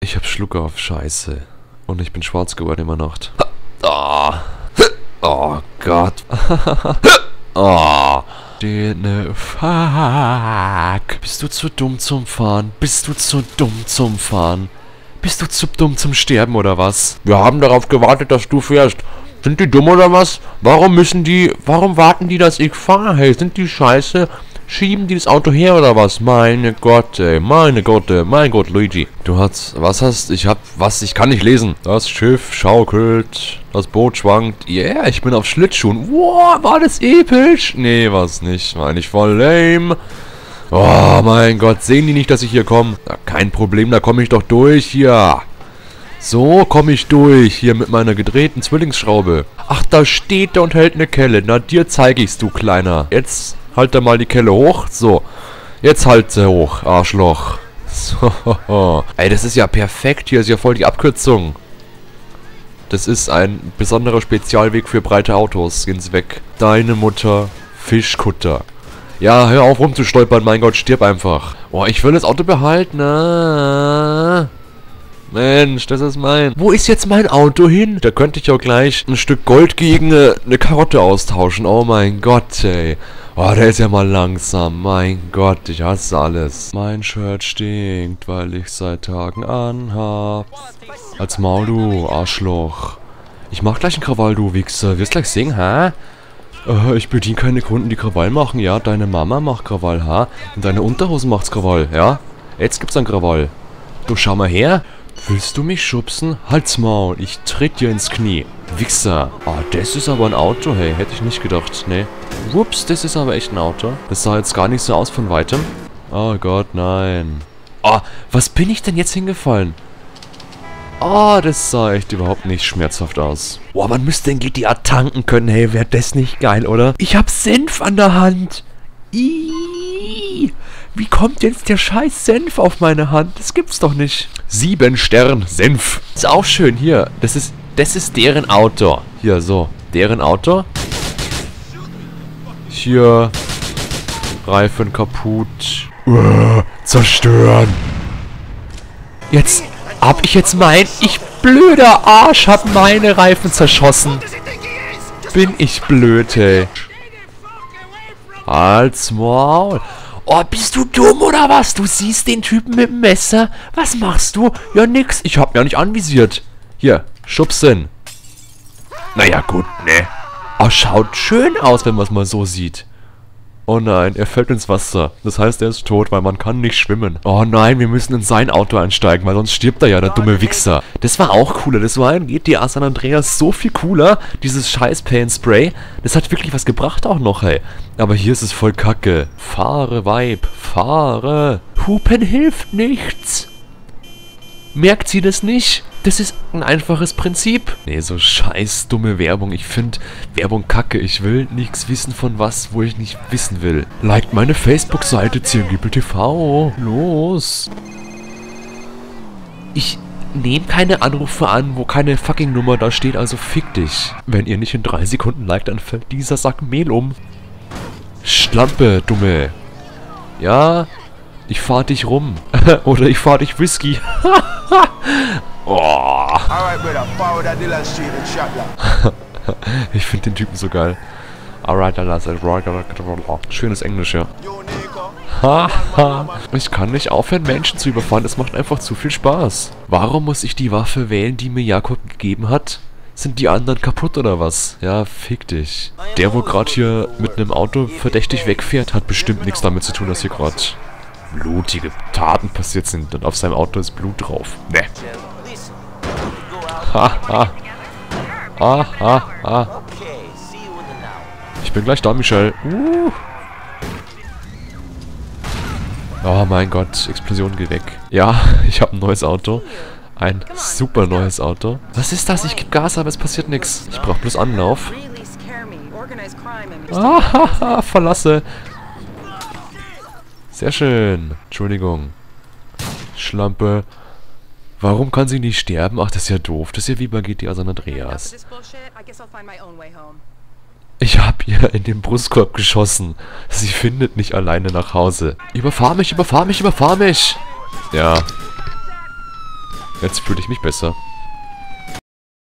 Ich hab Schluck auf Scheiße. Und ich bin schwarz geworden in der Nacht. Oh, oh Gott. Oh. Fuck. Bist du zu dumm zum Fahren? Bist du zu dumm zum Fahren? Bist du zu dumm zum Sterben oder was? Wir haben darauf gewartet, dass du fährst. Sind die dumm oder was? Warum warten die, dass ich fahre? Hey, sind die scheiße? Schieben die das Auto her oder was? Meine Gott, ey. Mein Gott, Luigi. Ich kann nicht lesen. Das Schiff schaukelt. Das Boot schwankt. Yeah, ich bin auf Schlittschuhen. Wow, war das episch? Nee, war's nicht. War nicht voll lame. Oh, mein Gott. Sehen die nicht, dass ich hier komme? Kein Problem, da komme ich doch durch hier. So komme ich durch. Hier mit meiner gedrehten Zwillingsschraube. Ach, da steht er und hält eine Kelle. Na, dir zeig ich's, du Kleiner. Jetzt halt da mal die Kelle hoch. So. Jetzt halt sie hoch, Arschloch. So. Ey, das ist ja perfekt. Hier ist ja voll die Abkürzung. Das ist ein besonderer Spezialweg für breite Autos. Gehen Sie weg. Deine Mutter, Fischkutter. Ja, hör auf rumzustolpern. Mein Gott, stirb einfach. Oh, ich will das Auto behalten. Mensch, das ist mein. Wo ist jetzt mein Auto hin? Da könnte ich auch gleich ein Stück Gold gegen eine Karotte austauschen. Oh mein Gott, ey. Oh, der ist ja mal langsam. Mein Gott, ich hasse alles. Mein Shirt stinkt, weil ich seit Tagen anhab. Als Maul, du Arschloch. Ich mach gleich einen Krawall, du Wichser. Wirst gleich singen, hä? Ich bediene keine Kunden, die Krawall machen. Ja, deine Mama macht Krawall, ha? Und deine Unterhose macht's Krawall, ja? Jetzt gibt's einen Krawall. Du, schau mal her. Willst du mich schubsen? Halt's Maul, ich tritt dir ins Knie. Wichser. Oh, das ist aber ein Auto, hey. Hätte ich nicht gedacht, ne. Whoops, das ist aber echt ein Auto. Das sah jetzt gar nicht so aus von weitem. Oh Gott, nein. Oh, was bin ich denn jetzt hingefallen? Oh, das sah echt überhaupt nicht schmerzhaft aus. Boah, man müsste den GTA tanken können, hey. Wäre das nicht geil, oder? Ich hab Senf an der Hand. Ihhh. Wie kommt jetzt der scheiß Senf auf meine Hand? Das gibt's doch nicht. 7 Stern Senf. Ist auch schön, hier. Das ist deren Auto. Hier, so. Deren Auto. Hier. Reifen kaputt. Zerstören. Jetzt hab ich jetzt ich blöder Arsch, hab meine Reifen zerschossen. Bin ich blöd, ey. Halt's Maul. Oh, bist du dumm oder was? Du siehst den Typen mit dem Messer. Was machst du? Ja, nix. Ich hab mir nicht anvisiert. Hier, schubsen. Naja, gut, ne. Oh, schaut schön aus, wenn man es mal so sieht. Oh nein, er fällt ins Wasser. Das heißt, er ist tot, weil man kann nicht schwimmen. Oh nein, wir müssen in sein Auto einsteigen, weil sonst stirbt er ja, der dumme Wichser. Das war auch cooler. Das war in GTA San Andreas so viel cooler. Dieses scheiß Paint Spray. Das hat wirklich was gebracht auch noch, ey. Aber hier ist es voll kacke. Fahre, Weib. Fahre. Hupen hilft nichts. Merkt sie das nicht? Das ist ein einfaches Prinzip. Nee, so scheiß dumme Werbung. Ich finde Werbung kacke. Ich will nichts wissen von was, wo ich nicht wissen will. Liked meine Facebook-Seite CMGPTV. Los. Ich nehme keine Anrufe an, wo keine fucking Nummer da steht, also fick dich. Wenn ihr nicht in 3 Sekunden liked, dann fällt dieser Sack Mehl um. Schlampe, Dumme. Ja, ich fahr dich rum. Oder ich fahr dich Whisky. Oh. Ich finde den Typen so geil. Alright, schönes Englisch, ja. Haha. Ich kann nicht aufhören, Menschen zu überfahren. Es macht einfach zu viel Spaß. Warum muss ich die Waffe wählen, die mir Jakob gegeben hat? Sind die anderen kaputt oder was? Ja, fick dich. Der, wo gerade hier mit einem Auto verdächtig wegfährt, hat bestimmt nichts damit zu tun, dass hier gerade blutige Taten passiert sind. Und auf seinem Auto ist Blut drauf. Ne. Haha. Haha. Ich bin gleich da, Michelle. Oh mein Gott, Explosion, geh weg. Ja, ich habe ein neues Auto. Ein super neues Auto. Was ist das? Ich gebe Gas, aber es passiert nichts. Ich brauche bloß Anlauf. Ah, verlasse. Sehr schön. Entschuldigung. Schlampe. Warum kann sie nicht sterben? Ach, das ist ja doof. Das ist ja wie bei GTA San Andreas. Ich hab ihr in den Brustkorb geschossen. Sie findet nicht alleine nach Hause. Überfahr mich, überfahr mich, überfahr mich. Ja. Jetzt fühle ich mich besser.